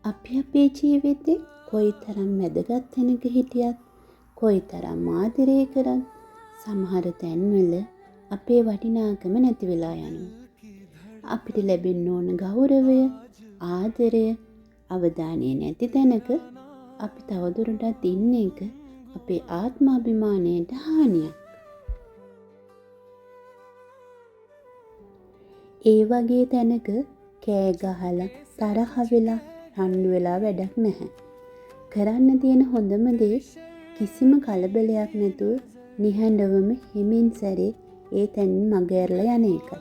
අපි අපේ ජීවිතේ කොයිතරම් වැදගත් තැනක හිටියත් කොයිතරම් ආදරය කරත් සමහර තැන්වල අපේ වටිනාකම නැති වෙලා යනවා. අපිට ලැබෙන්න ඕන ගෞරවය, ආදරය, අවධානය නැති තැනක අපි තවදුරටත් ඉන්න එක අපේ ආත්මාභිමානයට හානියක්. ඒ වගේ තැනක කෑ ගහලා තරහ වෙලා රණ්ඩු වෙලා වැඩක් නැහැ. කරන්න තියෙන හොඳම දේ කිසිම කලබලයක් නැතුව නිහඬවම හිමින් සැරේ ඒ තැනින් මග ඇරලා යන එකයි.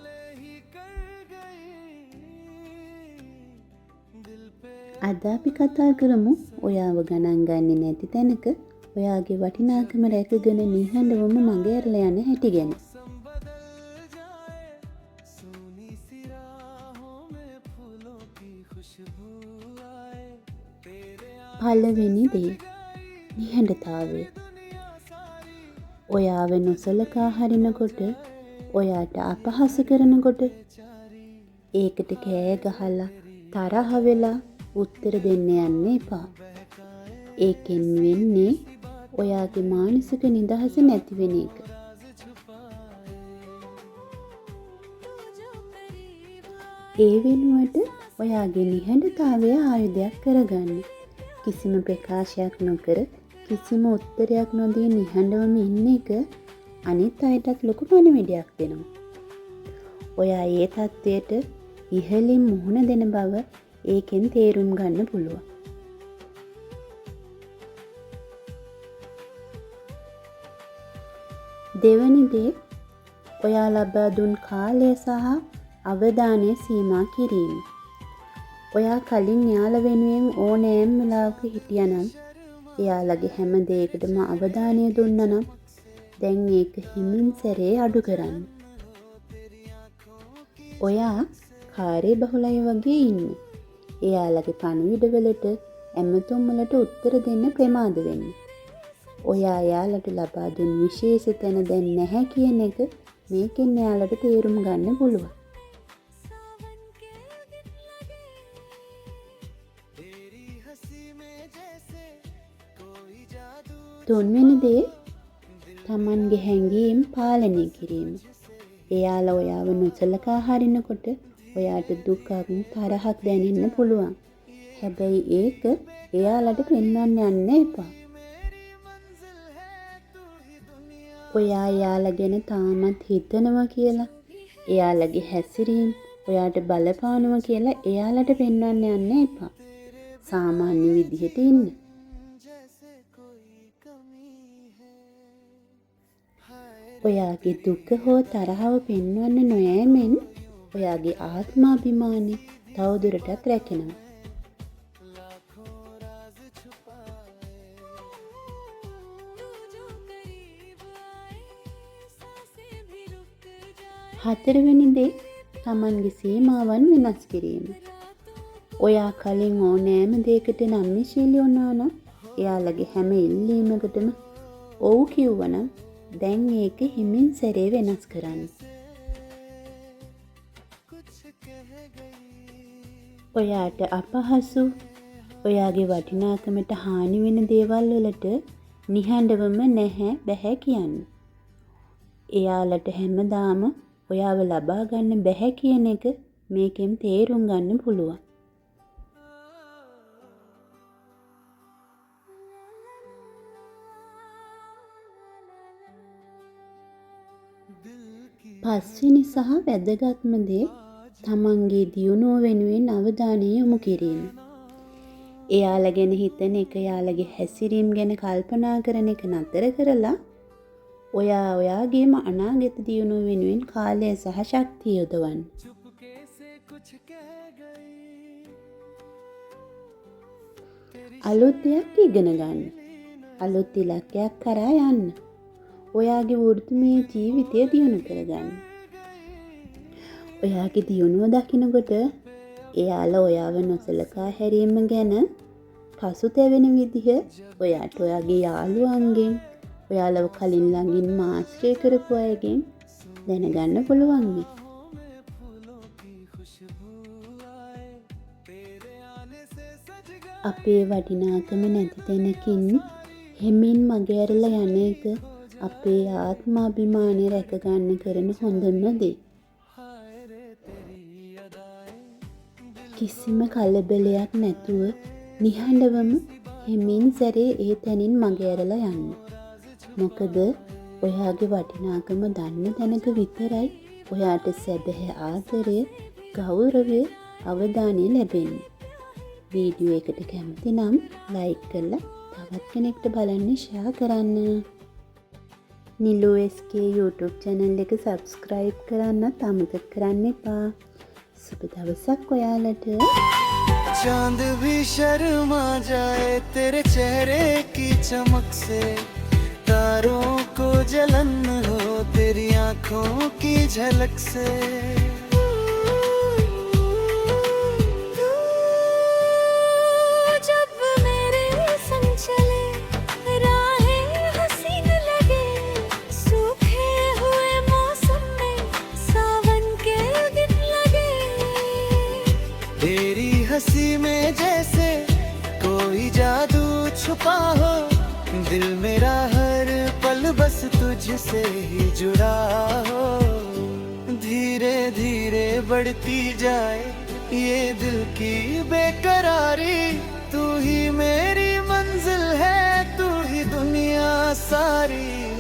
අද අපි කතා කරමු ඔයාව ගණන් ගන්නේ නැති තැනක ඔයාගේ වටිනාකම රැකගෙන නිහඬවම මග ඇරලා යන හැටි ගැන. පළවෙනි දේ නිහඬතාවය. ඔයාව නොසලකා හරිනකොට, ඔයාට අපහාස කරනකොට, ඒකට කෑ ගහලා තරහ වෙලා උත්තර දෙන්න යන්න එපා. ඒකෙන් වෙන්නේ ඔයාගේ මානසික නිදහස නැති වෙන එක. ඒ වෙනුවට ඔයාගේ නිහඬතාවය ආයුධයක් කරගන්න. කිසිම ප්‍රකාශයක් නොකර, කිසිම උත්තරයක් නොදී නිහඬවම ඉන්න එක අනිත් අයටත් ලොකු පණිවිඩයක් දෙනවා. ඔයා ඒ තත්ත්වයට ඉහළින් මුහුණ දෙන බව ඒකෙන් තේරුම් ගන්න පුළුවන්. දෙවැනි දේ ඔයා ලබා දුන් කාලය සහ අවධානය සීමා කිරීම. ඔයා කලින් යාළ වෙනුවෙන් ඕනෑම වෙලාවක හිටියනම්, එයාලගේ හැම දෙයකටම අවධානය දුන්නා නම්, දැන් ඒක හිමින් සැරේ අඩු කරන්න. ඔයා කාර්යබහුලයි වගේ ඉන්න. එයාලගේ පණිවිඩවලට, ඇමතුම් වලට උත්තර දෙන්න ප්‍රමාද වෙන්න. ඔයා එයාලට ලබා දුන් විශේෂ තැන දැන් නැහැ කියන එක මේකෙන් එයාලට තේරුම් ගන්න පුළුවන්. තුන්වෙනි දේ තමන්ගේ හැඟීම් පාලනය කිරීම. එයාලා ඔයාව නොසලකා හරිනකොට ඔයාට දුකක්, තරහක් දැනෙන්න පුළුවන්. හැබැයි ඒක එයාලට පෙන්වන්න යන්න එපා. ඔයා එයාලා ගැන තාමත් හිතනවා කියලා, එයාලගේ හැසිරීම් ඔයාට බලපානවා කියලා එයාලට පෙන්වන්න යන්න එපා. සාමාන්‍ය විදිහට ඉන්න. ඔයාගේ දුක හෝ තරහව පෙන්වන්න නොයෑමෙන් ඔයාගේ ආත්මාභිමානය තවදුරටත් රැකෙනවා. හතරවෙනි දේ තමන්ගේ සීමාවන් වෙනස් කිරීම. ඔයා කලින් ඕනෑම දෙයකට නම්‍යශීලී වුණා නම්, එයාලගේ හැම ඉල්ලීමකටම ඔව් කිව්වනම්, දැන් ඒක හිමින් සැරේ වෙනස් කරන්න. ඔයාට අපහසු, ඔයාගේ වටිනාකමට හානි වෙන දේවල් වලට නිහඬවම නැහැ බැහැ කියන්න. එයාලට හැමදාම ඔයාව ලබා ගන්න බැහැ කියන එක මේකෙන් තේරුම් ගන්න පුළුවන්. පස්වෙනි සහ වැදගත්ම දේ තමන්ගේ දියුණුව වෙනුවෙන් අවධානය යොමු කිරීම. එයාලා ගැන හිතන එක, එයාලගේ හැසිරීම් ගැන කල්පනා කරන එක නතර කරලා, ඔයා ඔයාගේම අනාගත දියුණුව වෙනුවෙන් කාලය සහ ශක්තිය යොදවන්න. අලුත් දෙයක් ඉගෙන ගන්න. අලුත් ඉලක්කයක් කරා යන්න. ඔයාගේ වෘත්තීය ජීවිතය දියුණු කරගන්න. ඔයාගේ දියුණුව දකිනකොට එයාලා ඔයාව නොසලකා හැරීම ගැන පසුතැවෙන විදිහ ඔයාට ඔයාගේ යාළුවන්ගෙන්, ඔයාලව කලින් ළඟින් ආශ්‍රය කරපු අයගෙන් දැනගන්න පුළුවන් වෙයි. අපේ වටිනාකම නැති තැනකින් හෙමින් මගහැරලා යන එක අපේ ආත්මාභිමානය රැකගන්න කරන හොඳම දේ. කිසිම කලබලයක් නැතුව නිහඬවම හෙමින් සැරේ ඒ තැනින් මගහැරලා යන්න. මොකද ඔයාගේ වටිනාකම දන්න තැනක විතරයි ඔයාට සැබෑ ආදරය, ගෞරවය, අවධානය ලැබෙන්නේ. වීඩියෝ එකට කැමති නම් ලයික් කරලා තවත් කෙනෙක්ට බලන්න ෂෙයා කරන්න. නිලු SK YouTube channel එක subscribe කරන්නත් අමතක කරන්න එපා. शुभ दवसक ඔයාලට. चांद भी शर्मा जाए तेरे चेहरे की चमक से, तारों को जलन हो तेरी आंखों की झलक से। जब मेरे संग चले राहें हसीन लगे, सूखे हुए मौसम में सावन के दिन लगे। तेरी हंसी में जैसे कोई जादू छुपा हो, दिल मेरा हर पल बस तुझसे ही जुड़ा हो। धीरे धीरे बढ़ती जाए ये दिल की बेकरारी, तू ही मेरी मंजिल है, तू ही दुनिया सारी।